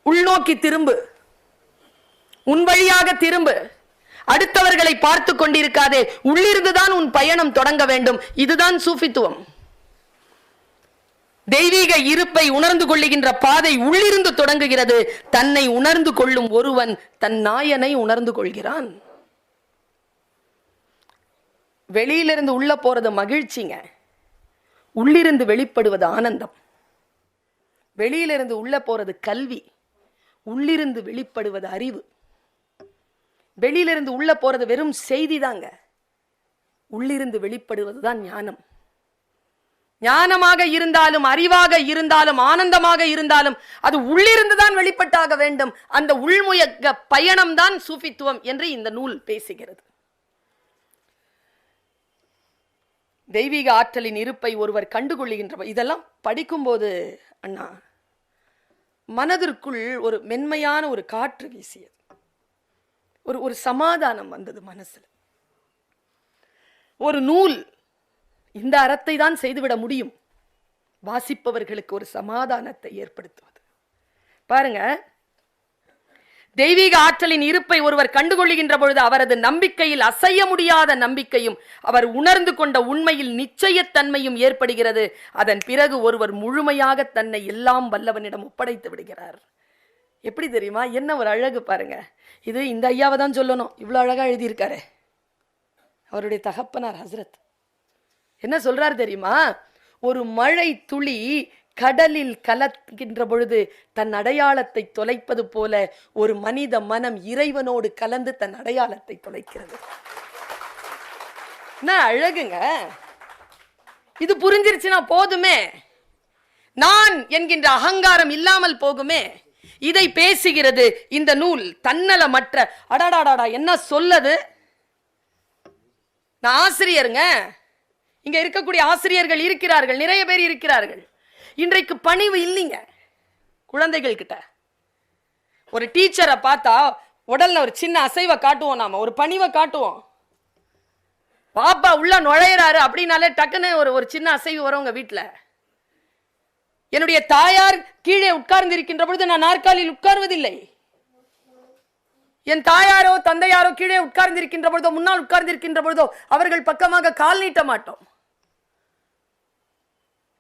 உள்நோக்கி திரும்பு, உன் வழியாக திரும்பு, அடுத்தவர்களை பார்த்து கொண்டிருக்காதே, உள்ளிருந்துதான் உன் பயணம் தொடங்க வேண்டும். இதுதான் சூஃபித்துவம். தெய்வீக இருப்பை உணர்ந்து கொள்ளுகின்ற பாதை உள்ளிருந்து தொடங்குகிறது. தன்னை உணர்ந்து கொள்ளும் ஒருவன் தன் நாயனை உணர்ந்து கொள்கிறான். வெளியிலிருந்து உள்ள போறது மகிழ்ச்சிங்க, உள்ளிருந்து வெளிப்படுவது ஆனந்தம். வெளியிலிருந்து உள்ள போறது கல்வி, உள்ளிருந்து வெளிப்படுவது அறிவு. வெளியிலிருந்து உள்ள போறது வெறும் செய்தி தாங்க, உள்ளிருந்து வெளிப்படுவதுதான் ஞானம். ஞானமாக இருந்தாலும், அறிவாக இருந்தாலும், ஆனந்தமாக இருந்தாலும் அது உள்ளிருந்துதான் வெளிப்பட்டாக வேண்டும். அந்த உள்முயக்க பயணம் தான் சூஃபித்துவம் என்று இந்த நூல் பேசுகிறது. தெய்வீக ஆற்றலின் இருப்பை ஒருவர் கண்டுகொள்ளுகின்ற இதெல்லாம் படிக்கும்போது அண்ணா மனதிற்குள் ஒரு மென்மையான ஒரு காற்று வீசியது, ஒரு சமாதானம் வந்தது மனசுல. ஒரு நூல் இந்த அறத்தை தான் செய்துவிட முடியும், வாசிப்பவர்களுக்கு ஒரு சமாதானத்தை ஏற்படுத்துவது. பாருங்க, தெய்வீக ஆற்றலின் இருப்பை ஒருவர் கண்டுகொள்ளுகின்ற பொழுது அவரது நம்பிக்கையில் அசைய முடியாத நம்பிக்கையும் அவர் உணர்ந்து கொண்ட உண்மையில் நிச்சயத்தன்மையும் ஏற்படுகிறது. அதன் பிறகு ஒருவர் முழுமையாக தன்னை எல்லாம் வல்லவனிடம் ஒப்படைத்து விடுகிறார். எப்படி தெரியுமா? என்ன ஒரு அழகு பாருங்க. இது இந்த ஐயாவை தான் சொல்லணும், இவ்வளவு அழகா எழுதியிருக்காரு. அவருடைய தகப்பனார் ஹசரத் என்ன சொல்றாரு தெரியுமா? ஒரு மழை துளி கடலில் கலக்கின்ற பொழுது தன் அடையாளத்தை தொலைப்பது போல ஒரு மனித மனம் இறைவனோடு கலந்து தன் அடையாளத்தை தொலைக்கிறது. என்ன அழகுங்க! இது புரிஞ்சிருச்சுன்னா போதுமே, நான் என்கின்ற அகங்காரம் இல்லாமல் போகுமே. இதை பேசுகிறது இந்த நூல். தன்னலமற்ற அடாடாடா என்ன சொல்லது. நான் ஆசிரியருங்க, இங்க இருக்கக்கூடிய ஆசிரியர்கள் இருக்கிறார்கள், நிறைய பேர் இருக்கிறார்கள். இன்றைக்கு பணிவு இல்லைங்க குழந்தைகள் கிட்ட. ஒரு டீச்சரை பார்த்தா உடல்ல ஒரு சின்ன அசைவை காட்டுவோம், நாம ஒரு பணிவை காட்டுவோம். பாப்பா உள்ள நுழையிறாரு அப்படின்னாலே டக்குன்னு ஒரு சின்ன அசைவு வரும் உங்க வீட்டுல. என்னுடைய தாயார் கீழே உட்கார்ந்து இருக்கின்ற பொழுது நான் நாற்காலில் உட்கார்வதில்லை. என் தாயாரோ தந்தையாரோ கீழே உட்கார்ந்து இருக்கின்ற பொழுதோ, முன்னால் உட்கார்ந்து இருக்கின்ற பொழுதோ அவர்கள் பக்கமாக கால் நீட்ட மாட்டோம்.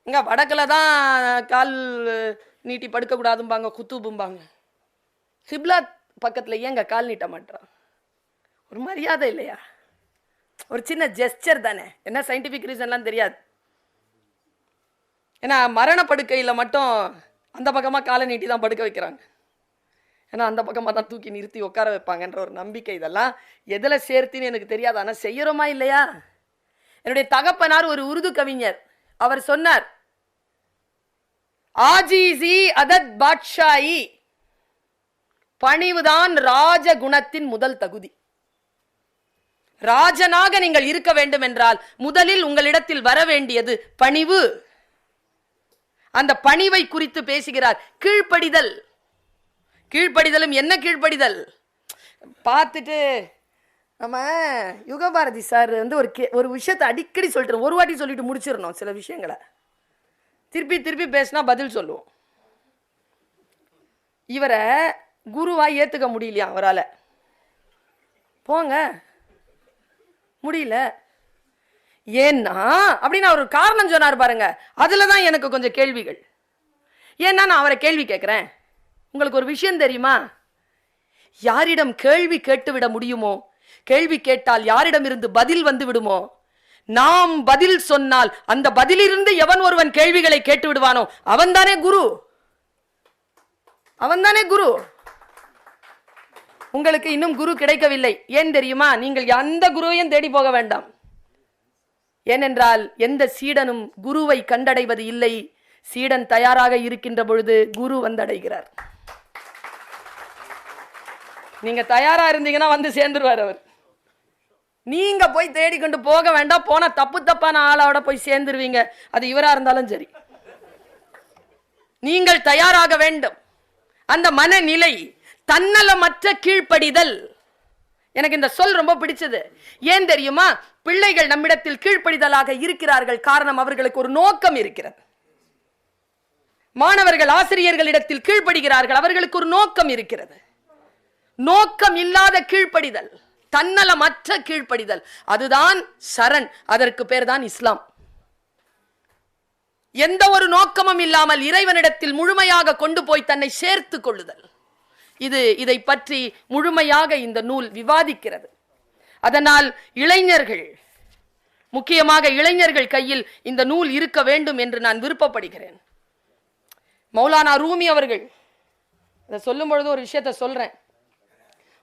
இங்க வடக்குல தான் கால் நீட்டி படுக்க கூடாதும்பாங்க, குத்துபும்பாங்க. கிப்லா பக்கத்துல ஏங்க கால் நீட்ட மாட்டான்? ஒரு மரியாதை இல்லையா? ஒரு சின்ன ஜெஸ்டர் தானே. என்ன சயின்டிபிக் ரீசன்லாம் தெரியாது. ஏன்னா மரண படுக்கையில மட்டும் அந்த பக்கமா காலை நீட்டி தான் படுக்க வைக்கிறாங்க. ஏன்னா அந்த பக்கமா தான் தூக்கி நிறுத்தி உட்கார வைப்பாங்கன்ற ஒரு நம்பிக்கை. இதெல்லாம் எதுல சேர்த்தின்னு எனக்கு தெரியாது, ஆனா செய்யறோமா இல்லையா? என்னுடைய தகப்பனார் ஒரு உருது கவிஞர். அவர் சொன்னார், ஆஜீசி அதத் பாட்ஷாயி, பணிவுதான் ராஜ குணத்தின் முதல் தகுதி. ராஜனாக நீங்கள் இருக்க வேண்டும் என்றால் முதலில் உங்களிடத்தில் வர வேண்டியது பணிவு. அந்த பணிவை குறித்து பேசுகிறார். கீழ்ப்படிதல். கீழ்ப்படிதலும் என்ன கீழ்ப்படிதல் பார்த்துட்டு நம்ம யுகபாரதி சார் வந்து ஒரு விஷயத்தை அடிக்கடி சொல்லிட்டு, ஒரு வாட்டி சொல்லிட்டு முடிச்சிடணும். சில விஷயங்களை திருப்பி திருப்பி பேசினா பதில் சொல்லுவோம். இவரை குருவா ஏத்துக்க முடியலையா அவரால்? போங்க, முடியல. ஏன்னா அப்படின்னு அவர் காரணம் சொன்னார் பாருங்க. அதுலதான் எனக்கு கொஞ்சம் கேள்விகள். ஏன்னா நான் அவரை கேள்வி கேட்கிறேன். உங்களுக்கு ஒரு விஷயம் தெரியுமா? யாரிடம் கேள்வி கேட்டுவிட முடியுமோ, கேள்வி கேட்டால் யாரிடம் இருந்து பதில் வந்து விடுமோ, நாம் பதில் சொன்னால் அந்த பதிலிருந்து எவன் ஒருவன் கேள்விகளை கேட்டு விடுவானோ அவன்தானே குரு. அவன்தானே குரு. உங்களுக்கு இன்னும் குரு கிடைக்கவில்லை. ஏன் தெரியுமா? நீங்கள் எந்த குருவையும் தேடி போக வேண்டாம். ஏனென்றால் எந்த சீடனும் குருவை கண்டடைவது இல்லை. சீடன் தயாராக இருக்கின்ற பொழுது குரு வந்தடைகிறார். நீங்க தயாரா இருந்தீங்கன்னா வந்து சேர்ந்துருவார் அவர். நீங்க போய் தேடிக்கொண்டு போக வேண்டாம். போன தப்பான ஆளோட போய் சேர்ந்துருவீங்க. அது இவரா இருந்தாலும் சரி. நீங்கள் தயாராக வேண்டும். அந்த மனநிலை, தன்னலமற்ற கீழ்ப்படிதல். எனக்கு இந்த சொல் ரொம்ப பிடிச்சது. ஏன் தெரியுமா? பிள்ளைகள் நம்மிடத்தில் கீழ்ப்படிதலாக இருக்கிறார்கள். காரணம், அவர்களுக்கு ஒரு நோக்கம் இருக்கிறது. மாணவர்கள் ஆசிரியர்களிடத்தில் கீழ்ப்படுகிறார்கள். அவர்களுக்கு ஒரு நோக்கம் இருக்கிறது. நோக்கம் இல்லாத கீழ்ப்படிதல், தன்னலமற்ற கீழ்ப்படிதல், அதுதான் சரண். அதற்கு பேர் தான் இஸ்லாம். எந்த ஒரு நோக்கமும் இல்லாமல் இறைவனிடத்தில் முழுமையாக கொண்டு போய் தன்னை சேர்த்து கொள்ளுதல். இதை பற்றி முழுமையாக இந்த நூல் விவாதிக்கிறது. அதனால் இளைஞர்கள், முக்கியமாக இளைஞர்கள் கையில் இந்த நூல் இருக்க வேண்டும் என்று நான் விருப்பப்படுகிறேன். மௌலானா ரூமி அவர்கள் இதை சொல்லும் பொழுது ஒரு விஷயத்தை சொல்றேன்,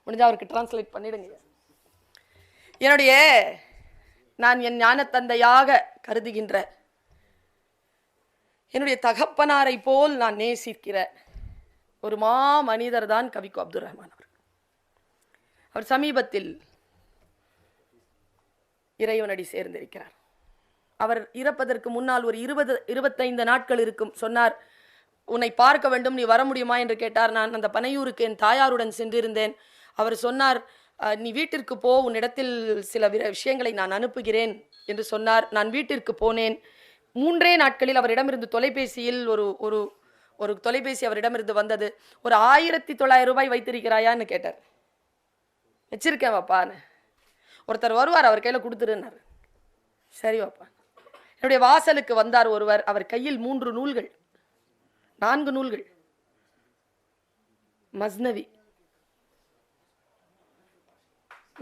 முடிஞ்சா அவருக்கு டிரான்ஸ்லேட் பண்ணிடுங்க. நான் என் ஞான தந்தையாக கருதுகின்ற என்னுடைய தகப்பனாரை போல் நான் நேசிக்கிற ஒரு மனிதர் தான் கவிக்கோ அப்துல் ரஹ்மான் அவர். அவர் சமீபத்தில் இறைவனடி சேர்ந்திருக்கிறார். அவர் இறப்பதற்கு முன்னால் ஒரு 20-25 நாட்கள் இருக்கும். சொன்னார், உன்னை பார்க்க வேண்டும், நீ வர முடியுமா என்று கேட்டார். நான் அந்த பனையூருக்கு என் தாயாருடன் சென்றிருந்தேன். அவர் சொன்னார், நீ வீட்டிற்கு போ, உன்னிடத்தில் சில விஷயங்களை நான் அனுப்புகிறேன் என்று சொன்னார். நான் வீட்டிற்கு போனேன். 3 நாட்களில் அவரிடமிருந்து தொலைபேசியில் ஒரு தொலைபேசி அவரிடமிருந்து வந்தது. ஒரு 1900 ரூபாய் வைத்திருக்கிறாயான்னு கேட்டார். வச்சிருக்கேன் வாப்பான்னு. ஒருத்தர் வருவார், அவர் கையில் கொடுத்துருன்னார். சரி வாப்பா. என்னுடைய வாசலுக்கு வந்தார் ஒருவர். அவர் கையில் 4 நூல்கள், மஸ்னவி,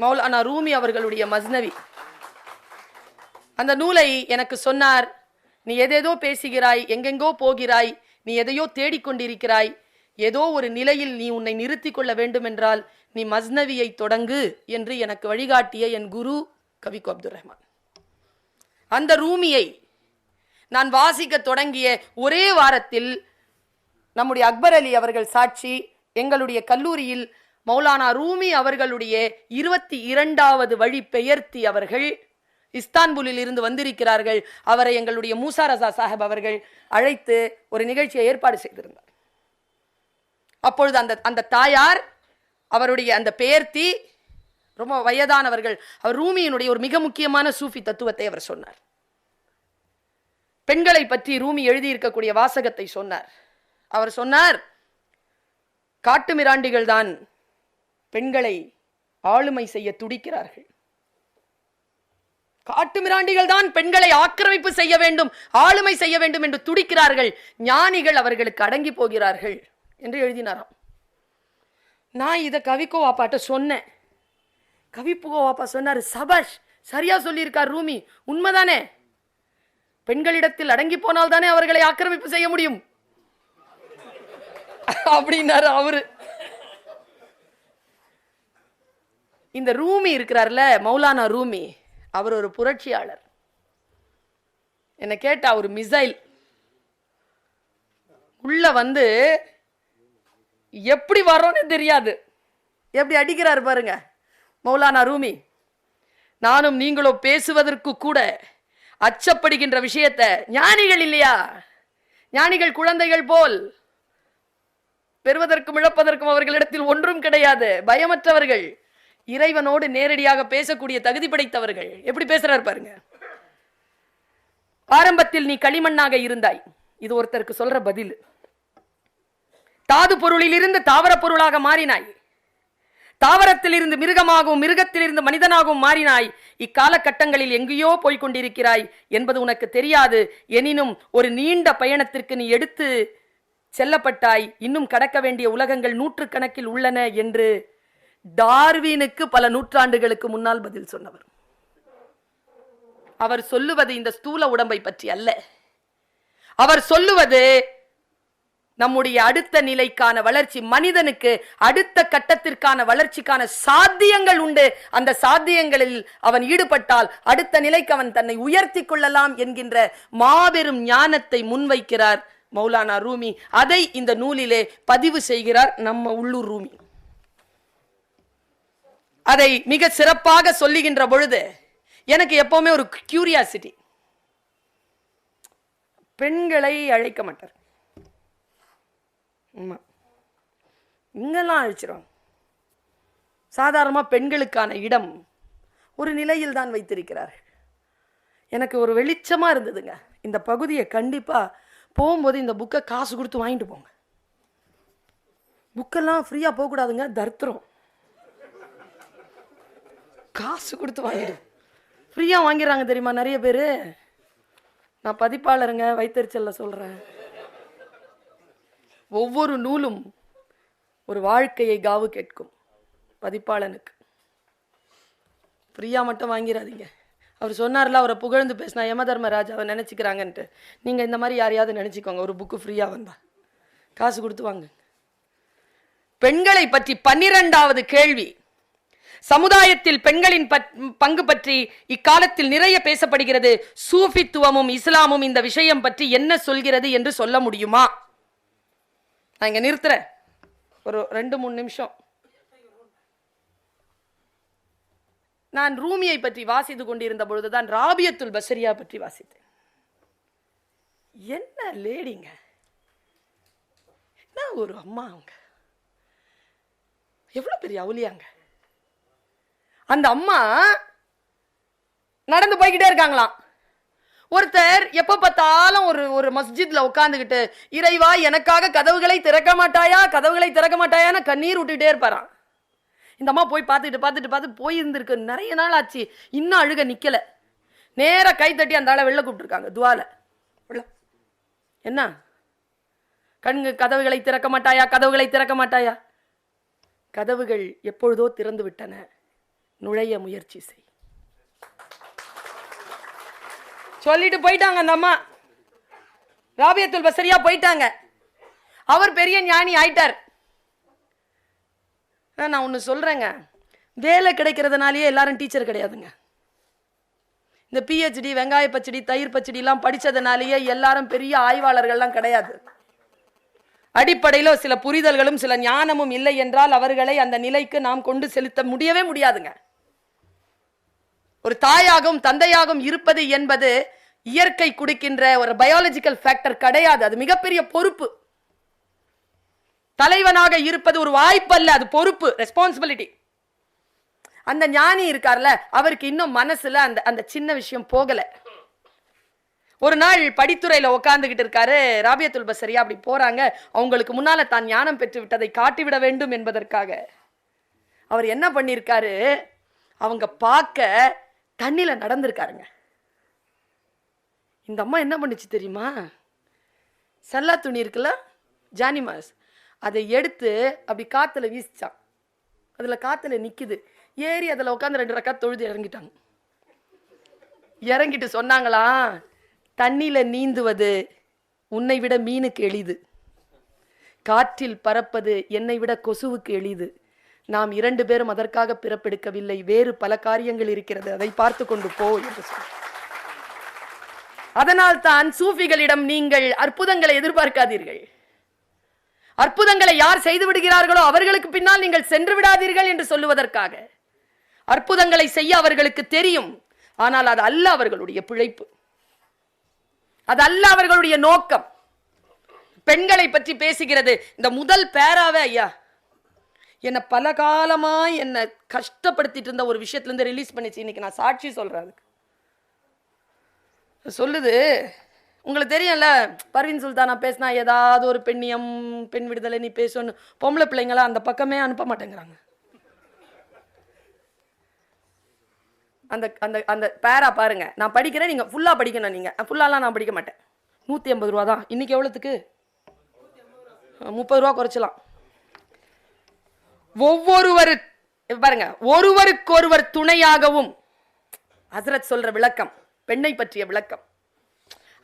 மௌலானா ரூமி அவர்களுடைய மஸ்னவி. அந்த நூலை எனக்கு சொன்னார், நீ எதேதோ பேசுகிறாய், எங்கெங்கோ போகிறாய், நீ எதையோ தேடிக்கொண்டிருக்கிறாய், ஏதோ ஒரு நிலையில் நீ உன்னை நிறுத்தி கொள்ள வேண்டும் என்றால் நீ மஸ்னவியை தொடங்கு என்று எனக்கு வழிகாட்டிய என் குரு கவிக்கோ அப்துல் ரஹ்மான். அந்த ரூமியை நான் வாசிக்க தொடங்கிய ஒரே வாரத்தில் நம்முடைய அக்பர் அலி அவர்கள் சாட்சி, எங்களுடைய கல்லூரியில் மௌலானா ரூமி அவர்களுடைய 22வது வழி பெயர்த்தி அவர்கள் இஸ்தான்புலில் இருந்து வந்திருக்கிறார்கள். அவரை எங்களுடைய மூசா ரசா சாஹிப் அவர்கள் அழைத்து ஒரு நிகழ்ச்சியை ஏற்பாடு செய்திருந்தார். அப்பொழுது அந்த தாயார், அவருடைய அந்த பெயர்த்தி ரொம்ப வயதானவர்கள். அவர் ரூமியினுடைய ஒரு மிக முக்கியமான சூஃபி தத்துவத்தை அவர் சொன்னார். பெண்களை பற்றி ரூமி எழுதியிருக்கக்கூடிய வாசகத்தை சொன்னார். அவர் சொன்னார், காட்டு மிராண்டிகள் தான் பெண்களை ஆளுமை செய்ய துடிக்கிறார்கள். காட்டு மிராண்டிகள் தான் பெண்களை ஆக்கிரமிப்பு செய்ய வேண்டும், ஆளுமை செய்ய வேண்டும் என்று துடிக்கிறார்கள். ஞானிகள் அவர்களுக்கு அடங்கி போகிறார்கள் என்று எழுதினாராம். நான் இதை கவிக்கோ வாப்பாட்ட சொன்னேன். கவிக்கோ வாப்பா சொன்னார், சபாஷ், சரியா சொல்லியிருக்கார் ரூமி, உண்மைதானே. பெண்களிடத்தில் அடங்கி போனால் தானே அவர்களை ஆக்கிரமிப்பு செய்ய முடியும் அப்படின்னாரு அவரு. இந்த ரூமி இருக்கிறார்ல, மௌலானா ரூமி, அவர் ஒரு புரட்சியாளர். என்ன கேட்டா ஒரு மிசைல் உள்ள வந்து எப்படி வரோன்னு தெரியாது, எப்படி அடிக்கிறார் பாருங்க மௌலானா ரூமி. நானும் நீங்களோ பேசுவதற்கு கூட அச்சப்படுகின்ற விஷயத்தை, ஞானிகள் இல்லையா, ஞானிகள் குழந்தைகள் போல், பெறுவதற்கும் இழப்பதற்கும் அவர்களிடத்தில் ஒன்றும் கிடையாது, பயமற்றவர்கள், இறைவனோடு நேரடியாக பேசக்கூடிய தகுதி படைத்தவர்கள். எப்படி பேசுறார் பாருங்க. ஆரம்பத்தில் நீ களிமண்ணாக இருந்தாய், இது ஒருத்தருக்கு சொல்ற பதில். தாது பொருளில் இருந்து தாவர பொருளாக மாறினாய், தாவரத்தில் இருந்து மிருகமாகவும் மிருகத்தில் இருந்து மனிதனாகவும் மாறினாய். இக்காலகட்டங்களில் எங்கேயோ போய்கொண்டிருக்கிறாய் என்பது உனக்கு தெரியாது. எனினும் ஒரு நீண்ட பயணத்திற்கு நீ எடுத்து செல்லப்பட்டாய். இன்னும் கடக்க வேண்டிய உலகங்கள் 100 கணக்கில் உள்ளன என்று டார்வினுக்கு பல நூற்றாண்டுகளுக்கு முன்னால் பதில் சொன்னவர். அவர் சொல்லுவது இந்த ஸ்தூல உடம்பை பற்றி அல்ல. அவர் சொல்லுவது நம்முடைய அடுத்த நிலைக்கான வளர்ச்சி, மனிதனுக்கு அடுத்த கட்டத்திற்கான வளர்ச்சிக்கான சாத்தியங்கள் உண்டு. அந்த சாத்தியங்களில் அவன் ஈடுபட்டால் அடுத்த நிலைக்கு அவன் தன்னை உயர்த்தி கொள்ளலாம் என்கின்ற மாபெரும் ஞானத்தை முன்வைக்கிறார் மௌலானா ரூமி. அதை இந்த நூலிலே பதிவு செய்கிறார் நம்ம உள்ளூர் ரூமி. அதை மிக சிறப்பாக சொல்லுகின்ற பொழுது எனக்கு எப்பவுமே ஒரு கியூரியாசிட்டி. பெண்களை அழைக்க மாட்டார், இங்கெல்லாம் அழைச்சிரும். சாதாரணமாக பெண்களுக்கான இடம் ஒரு நிலையில் தான் வைத்திருக்கிறார்கள். எனக்கு ஒரு வெளிச்சமா இருந்ததுங்க, இந்த பகுதியை கண்டிப்பா போகும்போது இந்த புக்கை காசு கொடுத்து வாங்கிட்டு போங்க. புக்கெல்லாம் ஃப்ரீயாக போகக்கூடாதுங்க, தர்த்திரம். காசு கொடுத்து வாங்கிடு. ஃப்ரீயாக வாங்கிடுறாங்க தெரியுமா நிறைய பேர். நான் பதிப்பாளருங்க, வைத்தறிச்சல்ல சொல்கிறேன். ஒவ்வொரு நூலும் ஒரு வாழ்க்கையை காவு கேட்கும். பதிப்பாளனுக்கு ஃப்ரீயாக மட்டும் வாங்கிடாதீங்க. அவர் சொன்னார்ல, அவரை புகழ்ந்து பேசினா யமதர்மராஜாவை நினச்சிக்கிறாங்கன்ட்டு. நீங்கள் இந்த மாதிரி யாரையாவது நினச்சிக்கோங்க. ஒரு புக்கு ஃப்ரீயாக வந்தா காசு கொடுத்து வாங்க. பெண்களை பற்றி 12வது கேள்வி. சமுதாயத்தில் பெண்களின் பங்கு பற்றி இக்காலத்தில் நிறைய பேசப்படுகிறது. சூஃபித்துவமும் இஸ்லாமும் இந்த விஷயம் பற்றி என்ன சொல்கிறது என்று சொல்ல முடியுமா? நான் இங்க நிறுத்துறேன், ஒரு 2-3 நிமிஷம். நான் ரூமியை பற்றி வாசித்து கொண்டிருந்த பொழுதுதான் ராபியத்துல் பஸ்ரியா பற்றி வாசித்தேன். என்ன லேடிங்க, என்ன ஒரு அம்மா, அவங்க எவ்வளவு பெரிய அவுலியாங்க. அந்த அம்மா நடந்து போய்கிட்டே இருக்காங்களாம். ஒருத்தர் எப்ப பார்த்தாலும் ஒரு மஸ்ஜித்ல உட்கார்ந்துகிட்டு, இறைவா எனக்காக கதவுகளை திறக்க மாட்டாயா, கதவுகளை திறக்க மாட்டாயான்னு கண்ணீர் விட்டுட்டே இருப்பாராம். இந்த அம்மா போய் பார்த்துட்டு போயிருந்திருக்கு. நிறைய நாள் ஆச்சு, இன்னும் அழுக நிக்கல. நேரா கை தட்டி அந்த ஆளை வெளில கூப்பிட்டுருக்காங்க துவால. என்ன கதவுகளை திறக்க மாட்டாயா, கதவுகளை திறக்க மாட்டாயா? கதவுகள் எப்பொழுதோ திறந்து விட்டன, நுழைய முயற்சி செய். சொல்லிட்டு போயிட்டாங்க அந்த அம்மா. ராபியத்துல் பஸ்ரியா போயிட்டாங்க. அவர் பெரிய ஞானி ஆயிட்டார். நான் ஒன்று சொல்றேங்க, வேலை கிடைக்கிறதுனாலேயே எல்லாரும் டீச்சர் கிடையாதுங்க. இந்த PhD, வெங்காய பச்சடி, தயிர் பச்சடி எல்லாம் படிச்சதுனாலேயே எல்லாரும் பெரிய ஆய்வாளர்கள்லாம் கிடையாது. அடிப்படையில் சில புரிதல்களும் சில ஞானமும் இல்லை என்றால் அவர்களை அந்த நிலைக்கு நாம் கொண்டு செலுத்த முடியவே முடியாதுங்க. ஒரு தாயாகவும் தந்தையாகவும் இருப்பது என்பது இயற்கை கொடுக்கின்ற ஒரு பயாலஜிக்கல் ஃபேக்டர் கிடையாது. அது மிகப்பெரிய பொறுப்பு. தலைவனாக இருப்பது ஒரு வாய்ப்பு அல்ல, அது பொறுப்பு, ரெஸ்பான்சிபிலிட்டி. அந்த ஞானி இருக்கார்ல, அவருக்கு இன்னும் மனசுல அந்த சின்ன விஷயம் போகல. ஒரு நாள் படித்துறையில உட்கார்ந்துகிட்டு இருக்காரு ராபியத்துல் பஸ்ரியா. அப்படி போறாங்க. அவங்களுக்கு முன்னால தான் ஞானம் பெற்று விட்டதை காட்டிவிட வேண்டும் என்பதற்காக அவர் என்ன பண்ணிருக்காரு, அவங்க பார்க்க தண்ணியில நடந்திருக்காருங்க. இந்த அம்மா என்ன பண்ணுச்சு தெரியுமா? சல்லா துணி இருக்குல்ல, ஜானிமாஸ், அதை எடுத்து அப்படி காத்துல வீசிச்சான். அதுல காத்துல நிக்குது. ஏறி அதுல உட்காந்து 2 ரக்காத் தொழுது இறங்கிட்டாங்க. இறங்கிட்டு சொன்னாங்களா, தண்ணியில நீந்துவது உன்னை விட மீனுக்கு எளிது, காற்றில் பறப்பது என்னை விட கொசுவுக்கு எளிது. நாம் 2 பேரும் அதற்காக பிறப்பெடுக்கவில்லை, வேறு பல காரியங்கள் இருக்கிறது, அதை பார்த்து கொண்டு போ என்று சொன்னார். அதனால் தான் சூஃபிகளிடம் நீங்கள் அற்புதங்களை எதிர்பார்க்காதீர்கள். அற்புதங்களை யார் செய்து விடுகிறார்களோ அவர்களுக்கு பின்னால் நீங்கள் சென்று விடாதீர்கள் என்று சொல்லுவதற்காக. அற்புதங்களை செய்ய அவர்களுக்கு தெரியும், ஆனால் அது அல்ல அவர்களுடைய பிழைப்பு, அது அல்ல அவர்களுடைய நோக்கம். பெண்களை பற்றி பேசுகிறது. இந்த முதல் பேராவே ஐயா என்னை பல காலமா என்னை கஷ்டப்படுத்திட்டு இருந்த ஒரு விஷயத்துல இருந்து ரிலீஸ் பண்ணிச்சு. இன்னைக்கு நான் சாட்சி சொல்றேன். அதுக்கு சொல்லுது, உங்களுக்கு தெரியும்ல, பர்வீன் சுல்தானா பேசினா ஏதாவது ஒரு பெண்ணியம், பெண் விடுதலை நீ பேசணும், பொம்பளை பிள்ளைங்களா அந்த பக்கமே அனுப்ப மாட்டேங்கிறாங்க. அந்த அந்த அந்த பேரா பாருங்க, நான் படிக்கிறேன், நீங்க ஃபுல்லா படிக்கணும். நீங்க ஃபுல்லாலாம் நான் படிக்க மாட்டேன். 150 ரூபா தான். இன்னைக்கு எவ்வளவுக்கு? 30 ரூபா குறைச்சலாம். பாருங்க, ஒருவருக்கொருவர் துணையாகவும். ஹஸ்ரத் சொல்ற விளக்கம், பெண்ணை பற்றிய விளக்கம்.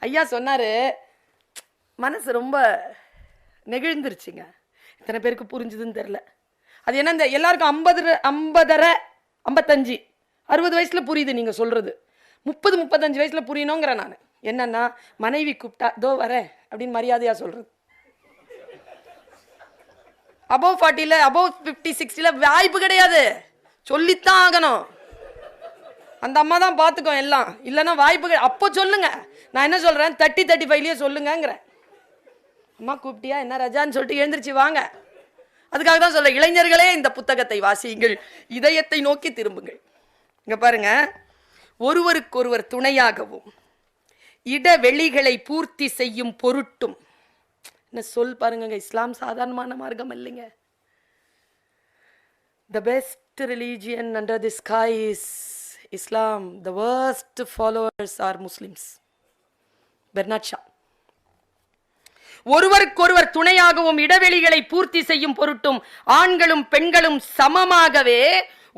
ஐயா சொன்னாரு, மனசு ரொம்ப நெகிழ்ந்துருச்சுங்க. எத்தனை பேருக்கு புரிஞ்சுதுன்னு தெரியல. அது என்ன, இந்த எல்லாருக்கும் 50, 55, 60 வயசுல புரியுது நீங்க சொல்றது. 30, 35 வயசுல புரியணுங்கிற நான். என்னன்னா, மனைவி கூப்பிட்டா தோ வரேன் அப்படின்னு மரியாதையா சொல்றது. above 40ல, above 50, 60ல வாய்ப்பு கிடையாது, சொல்லித்தான் ஆகணும். அந்த அம்மா தான் பார்த்துக்கோ எல்லாம், இல்லைன்னா வாய்ப்பு. அப்போ சொல்லுங்க. நான் என்ன சொல்றேன், 30, 35லயே சொல்லுங்கிறேன். அம்மா கூப்பிட்டியா என்ன ரஜான்னு சொல்லிட்டு எழுந்திருச்சு வாங்க. அதுக்காக தான் சொல்ல, இளைஞர்களே இந்த புத்தகத்தை வாசியுங்கள், இதயத்தை நோக்கி திரும்புங்கள். இங்க பாருங்க, ஒருவருக்கொருவர் துணையாகவும் இடவெளிகளை பூர்த்தி செய்யும் பொருட்டும். என்ன சொல் பாருங்க, இஸ்லாம் சாதாரணமான மார்க்கம் இல்லைங்க. The best religion under the sky is Islam. The worst followers are Muslims. Bernard Shaw. ஒருவருக்கொருவர் துணையாகவும் இடைவெளிகளை பூர்த்தி செய்யும் பொருட்டும் ஆண்களும் பெண்களும் சமமாகவே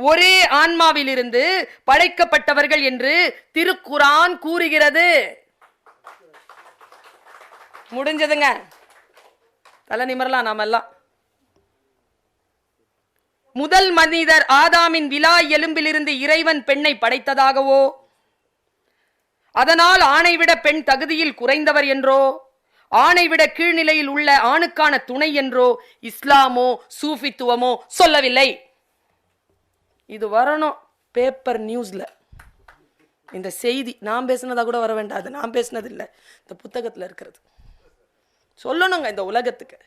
ஒரே ஆன்மாவிலிருந்து படைக்கப்பட்டவர்கள் என்று திருக்குரான் கூறுகிறது. முடிஞ்சதுங்க, தலை நிமரலாம் நாம எல்லாம். முதல் மனிதர் ஆதாமின் விலா எலும்பிலிருந்து இறைவன் பெண்ணை படைத்ததாகவோ, அதனால் ஆணை விட பெண் தகுதியில் குறைந்தவர் என்றோ, ஆணை விட கீழ்நிலையில் உள்ள ஆணுக்கான துணை என்றோ இஸ்லாமோ சூஃபித்துவமோ சொல்லவில்லை. இது வரணும் பேப்பர் நியூஸ்ல. இந்த செய்தி நான் பேசினதா கூட வர வேண்டாம், அது நான் பேசினது இல்லை, இந்த புத்தகத்தில் இருக்கிறது. சொல்லணுங்க இந்த உலகத்துக்கு.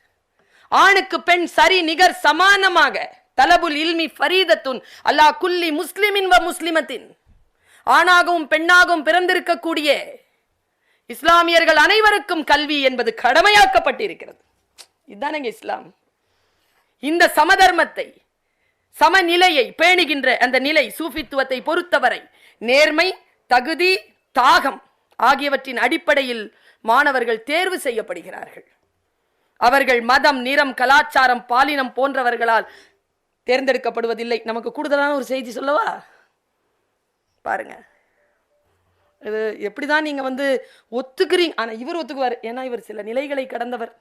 ஆணுக்கு பெண் சரி நிகர் சமானமாக. தலபுல் இல்மி ஃபரீதத்துன் அலா குல்லி முஸ்லிமின் வ முஸ்லிமத்தின். ஆணாகவும் பெண்ணாகவும் பிறந்திருக்கக்கூடிய இஸ்லாமியர்கள் அனைவருக்கும் கல்வி என்பது கடமையாக்கப்பட்டிருக்கிறது. இதுதானங்க இஸ்லாம். இந்த சமதர்மத்தை, சமநிலையை பேணுகின்ற அந்த நிலை சூஃபித்துவத்தை பொறுத்தவரை நேர்மை, தகுதி, தாகம் ஆகியவற்றின் அடிப்படையில் மாணவர்கள் தேர்வு செய்யப்படுகிறார்கள். அவர்கள் மதம், நிறம், கலாச்சாரம், பாலினம் போன்றவர்களால் தேர்ந்தெடுக்கப்படுவதில்லை. நமக்கு கூடுதலான ஒரு செய்தி சொல்லவா பாருங்க. இது எப்படிதான் நீங்க ஒத்துக்கிறீங்க, ஆனா இவர் ஒத்துக்குவார். ஏன்னா இவர் சில நிலைகளை கடந்தவர்.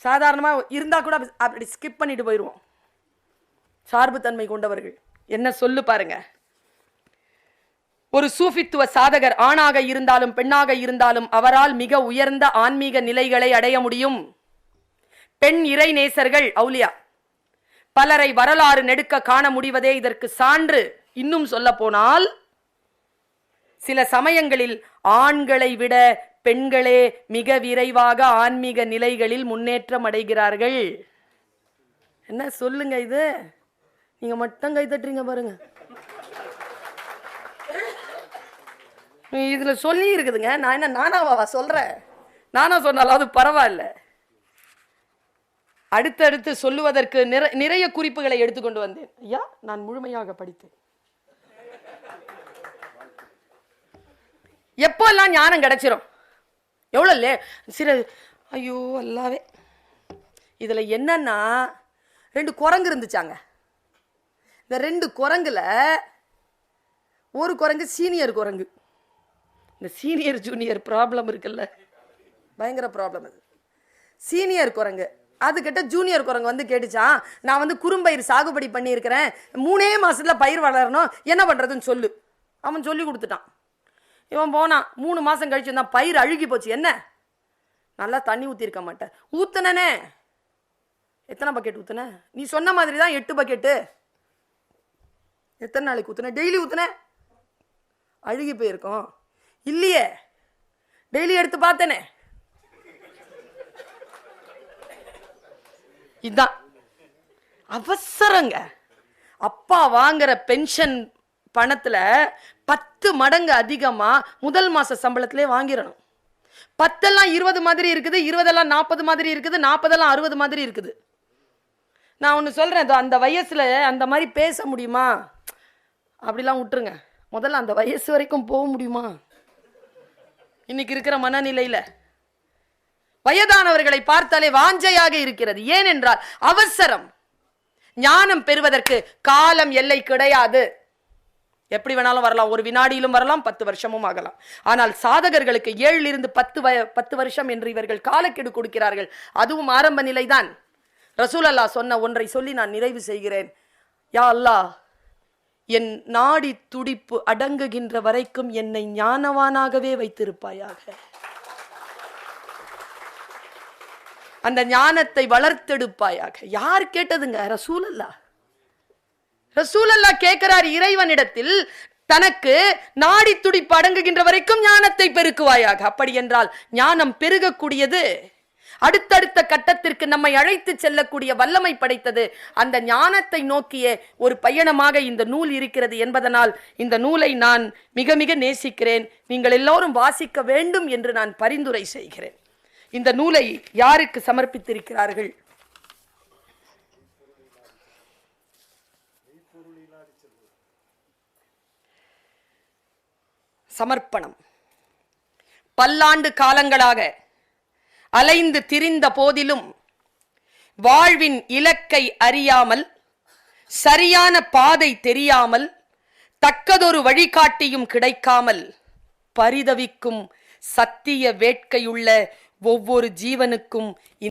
சாதாரணமா இருந்தா கூட அப்படி ஸ்கிப் பண்ணிட்டு போயிடுவோம். சார்பு தன்மை கொண்டவர்கள். என்ன சொல்லு பாருங்க. ஒரு சூஃபித்துவ சாதகர் ஆணாக இருந்தாலும் பெண்ணாக இருந்தாலும் அவரால் மிக உயர்ந்த ஆன்மீக நிலைகளை அடைய முடியும். பெண் இறை நேசர்கள், அவுலியா பலரை வரலாறு நெடுக்க காண முடிவதே இதற்கு சான்று. இன்னும் சொல்ல போனால் சில சமயங்களில் ஆண்களை விட பெண்களே மிக விரைவாக ஆன்மீக நிலைகளில் முன்னேற்றம் அடைகிறார்கள். என்ன சொல்லுங்க இது? நீங்க மட்டும் கை தட்டுறீங்க பாருங்க. இதுல சொல்லி இருக்குதுங்க. நான் என்ன நானாவா சொல்றேன்? நானா சொன்னாலும் அது பரவாயில்ல. அடுத்தடுத்து சொல்லுவதற்கு நிறைய குறிப்புகளை எடுத்துக்கொண்டு வந்தேன். ஐயா, நான் முழுமையாக படித்தேன். எப்பெல்லாம் ஞானம் கிடைச்சிரும்? எவ்வளவு சில ஐயோ அல்லாவே. இதுல என்னன்னா 2 குரங்கு இருந்துச்சாங்க. இந்த 2 குரங்குல ஒரு குரங்கு சீனியர் குரங்கு. இந்த சீனியர் ஜூனியர் ப்ராப்ளம் இருக்குல்ல, பயங்கர ப்ராப்ளம் அது. சீனியர் குரங்கு அதுக்கிட்ட ஜூனியர் குரங்கு கேட்டுச்சான், நான் குறும்பயிர் சாகுபடி பண்ணியிருக்கிறேன், 3 மாசத்துல பயிர் வளரணும், என்ன பண்றதுன்னு சொல்லு. அவன் சொல்லி கொடுத்துட்டான். இவன் போனான். 3 மாசம் கழிச்சு தான் பயிர் அழுகி போச்சு. என்ன, நல்லா தண்ணி ஊற்றிருக்க மாட்டேன். ஊத்துனே. எத்தனை பக்கெட் ஊத்துன? நீ சொன்ன மாதிரி தான் 8 பக்கெட்டு. எத்தனை நாளைக்கு ஊத்துன? டெய்லி ஊத்துன? அழுகி போயிருக்கோம். இல்லையே, டெய்லி எடுத்து பார்த்தனே. இதுதான் அவசரங்க. அப்பா வாங்குற பென்ஷன் பணத்துல 10 மடங்கு அதிகமா முதல் மாச சம்பளத்திலே வாங்கிடணும். 10 20 மாதிரி இருக்குது, 20 40 மாதிரி இருக்குது, 40 60 மாதிரி இருக்குது. நான் ஒன்று சொல்றேன், அந்த வயசுல அந்த மாதிரி பேச முடியுமா? அப்படிலாம் விட்டுருங்க. முதல்ல அந்த வயசு வரைக்கும் போக முடியுமா? இன்னைக்கு இருக்கிற மனநிலையில வயதானவர்களை பார்த்தாலே வாஞ்சையாக இருக்கிறது. ஏனென்றால் அவசரம். ஞானம் பெறுவதற்கு காலம் எல்லை கிடையாது. எப்படி வேணாலும் வரலாம், ஒரு வினாடியிலும் வரலாம், 10 வருஷமும் ஆகலாம். ஆனால் சாதகர்களுக்கு 7 10 வருஷம் என்று இவர்கள் காலக்கெடு கொடுக்கிறார்கள். அதுவும் ஆரம்ப நிலைதான். ரசூல் அல்லாஹ் சொன்ன ஒன்றை சொல்லி நான் நிறைவு செய்கிறேன். யா அல்லாஹ், என் நாடி துடிப்பு அடங்குகின்ற வரைக்கும் என்னை ஞானவானாகவே வைத்திருப்பாயாக. அந்த ஞானத்தை வளர்த்தெடுப்பாயாக. யார் கேட்டதுங்க? ரசூல் அல்லாஹ். ரசூல் அல்லாஹ் கேட்கிறார் இறைவனிடத்தில், தனக்கு நாடி துடிப்பு அடங்குகின்ற வரைக்கும் ஞானத்தை பெருக்குவாயாக. அப்படி என்றால் ஞானம் பெருகக்கூடியது. அடுத்தடுத்த கட்டத்திற்கு நம்மை அழைத்து செல்லக்கூடிய வல்லமை படைத்தது. அந்த ஞானத்தை நோக்கிய ஒரு பயணமாக இந்த நூல் இருக்கிறது என்பதனால் இந்த நூலை நான் மிக மிக நேசிக்கிறேன். நீங்கள் எல்லோரும் வாசிக்க வேண்டும் என்று நான் பரிந்துரை செய்கிறேன். இந்த நூலை யாருக்கு சமர்ப்பித்திருக்கிறார்கள்? சமர்ப்பணம். பல்லாண்டு காலங்களாக அலைந்து திரிந்த போதிலும் வாழ்வின் இலக்கை அறியாமல், சரியான பாதை தெரியாமல், தக்கதொரு வழிகாட்டியும் கிடைக்காமல் பரிதவிக்கும் சத்திய வேட்கையுள்ள ஒவ்வொரு ஜீவனுக்கும்